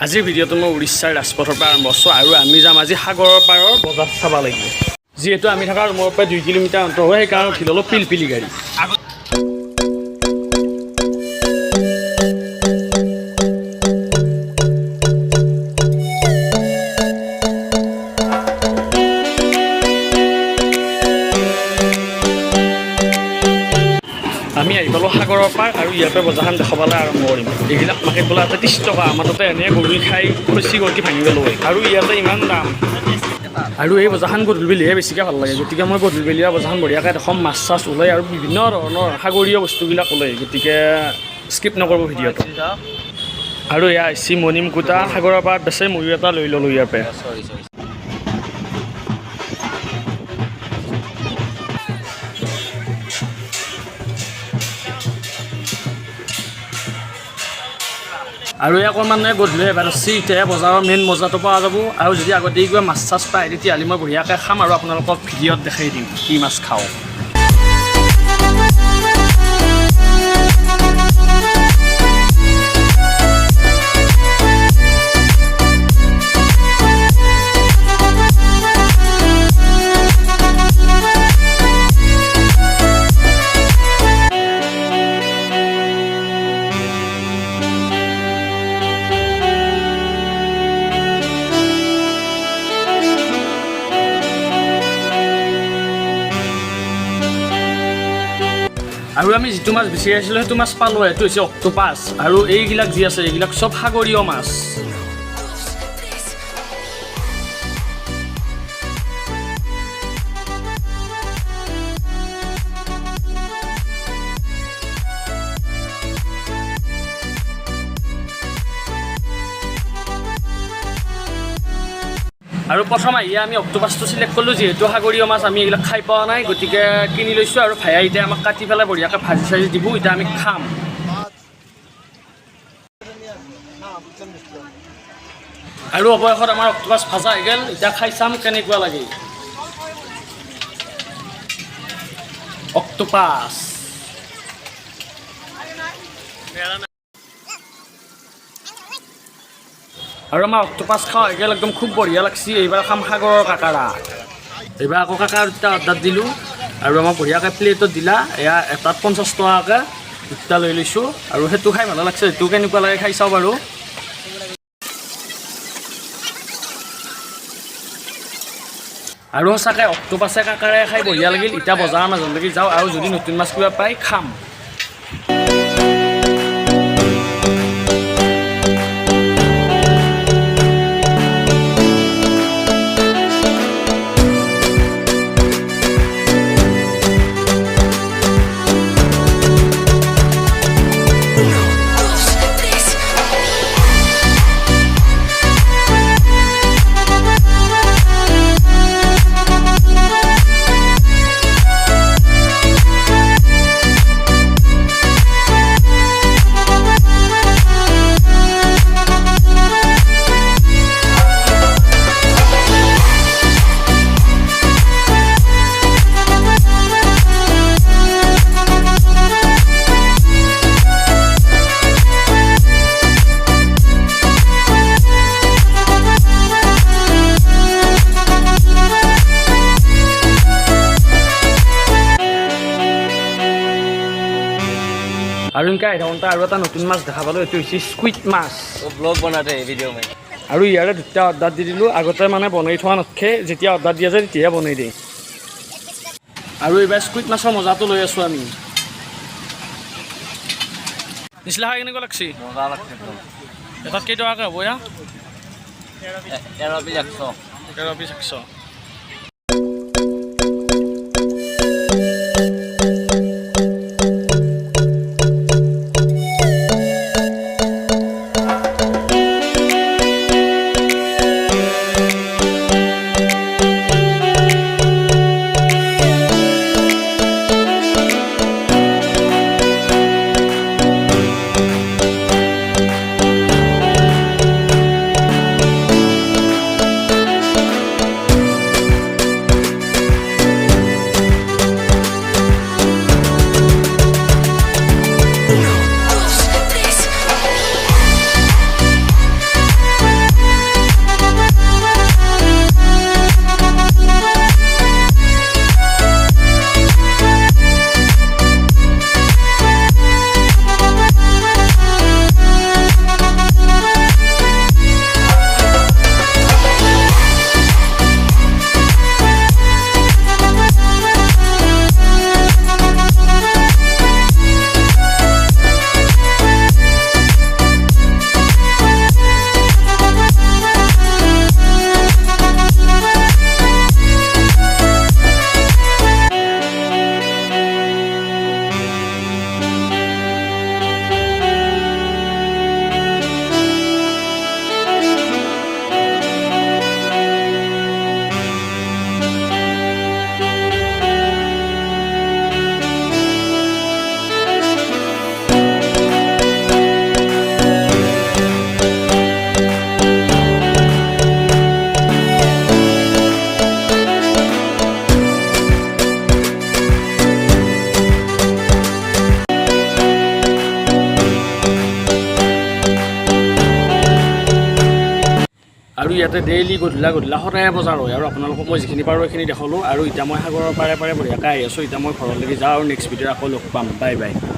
আজিৰ ভিডিঅ'টো মই উৰিষ্যাৰ ৰাজপথৰ পৰা আৰম্ভ কৰিছোঁ আৰু আমি যাম আজি সাগৰৰ পাৰৰ বজাৰ চাব লাগিব। যিহেতু আমি থকা ৰুমৰ পৰা 2 কিলোমিটাৰ অন্তৰ হয়, সেইকাৰণে উঠি ল'লোঁ পিলপিলি গাড়ী। আমি আহি পালোঁ সাগৰৰ পাৰ আৰু ইয়াৰ পৰা বজাৰখন দেখাবলৈ আৰম্ভ কৰিম। এইবিলাক মাৰ্কেট বোলে 30 টকা, আমাৰ তাতে এনেই গৰুই খাই খচি গৰকি ভাঙি গ'লোঁ আৰু ইয়াতে ইমান দাম। আৰু এই বজাৰখন গধূলিহে বেছিকৈ ভাল লাগে, গতিকে মই গধূলিবেলিয়া বজাৰখন বঢ়িয়াকৈ দেখোন মাছ চাছ ওলায় আৰু বিভিন্ন ধৰণৰ সাগৰীয় বস্তুবিলাক ওলায়, গতিকে স্কিপ নকৰোঁ ভিডিঅ'টো। আৰু এয়া আহিছে মণিম কুটা সাগৰৰ পাৰত বেচে, ময়ো এটা লৈ ল'লোঁ ইয়াৰ পৰা। আৰু এই অকণমান গধূলি এবাৰ আছে, এতিয়াহে বজাৰৰ মেইন মজাটো পোৱা যাব। আৰু যদি আগতে কিবা মাছ চাছ পায় তেতিয়াহ'লে মই বঢ়িয়াকৈ খাম আৰু আপোনালোকক ভিডিঅ'ত দেখাই দিম কি মাছ খাওঁ। আৰু আমি যিটো মাছ বিচাৰি আছিলোঁ সেইটো মাছ পালোঁ, সেইটো হৈছে অক্টোপাছ। আৰু এইবিলাক যি আছে এইবিলাক চব সাগৰীয় মাছ। আৰু প্ৰথম আহি আমি অক্টোপাছটো চিলেক্ট কৰিলোঁ, যিহেতু সাগৰীয় মাছ আমি এইবিলাক খাই পোৱা নাই, গতিকে কিনি লৈছোঁ। আৰু ভাইয়া এতিয়া আমাক কাটি পেলাই বঢ়িয়াকৈ ভাজি চাজি দিব, এতিয়া আমি খাম। আৰু অৱশেষত আমাৰ অক্টোপাছ ভাজা হৈ গ'ল, এতিয়া খাই চাম কেনেকুৱা লাগে। অক্টোপাছ আৰু আমাৰ অক্টোপাছ খোৱা হৈ গ'ল, একদম খুব বঢ়িয়া লাগছি। এইবাৰ খাম সাগৰৰ কাকাৰা। এইবাৰ আকৌ কাকাৰ দুটা অৰ্ডাৰ দিলোঁ আৰু আমাক বঢ়িয়াকৈ প্লেটত দিলা। এয়া এটাত 50 টকাকৈ দুটা লৈ লৈছোঁ আৰু সেইটো খাই ভাল লাগছে। সেইটো কেনেকুৱা লাগে খাই চাওঁ বাৰু। আৰু সঁচাকৈ অক্টোপাছে কাকাৰে খাই বঢ়িয়া লাগিল। এতিয়া বজাৰৰ মাজলৈকে যাওঁ আৰু যদি নতুন মাছ কিবা পাই খাম। আৰু এনেকৈ আধা ঘণ্টা আৰু এটা নতুন মাছ দেখা পালোঁ, এইটো হৈছে স্কুইড মাছ। ব্লগ বনাতে ভিডিঅ' মাৰি আৰু ইয়াৰে দুটা অৰ্ডাৰ দি দিলোঁ। আগতে মানে বনাই থোৱা নথকে, যেতিয়া অৰ্ডাৰ দিয়া যায় তেতিয়াহে বনাই দিয়ে। আৰু এইবাৰ স্কুইড মাছৰ মজাটো লৈ আছোঁ আমি। নিচিলা খাই কেনেকুৱা লাগছি? মজা লাগছে একদম। এটাত কেইটকাকৈ হ'ব এয়া? 13 পিচ 100। 13 পিচ 100। আৰু ইয়াতে ডেইলি গধূলা সদায় বজাৰ হয় আৰু আপোনালোকক মই যিখিনি পাৰোঁ সেইখিনি দেখালোঁ আৰু এতিয়া মই সাগৰৰ পাৰে বঢ়িয়াকৈ আহি আছোঁ এতিয়া মই ঘৰলৈকে যাওঁ আৰু নেক্সট ভিডিঅ' আকৌ লগ পাম বাই বাই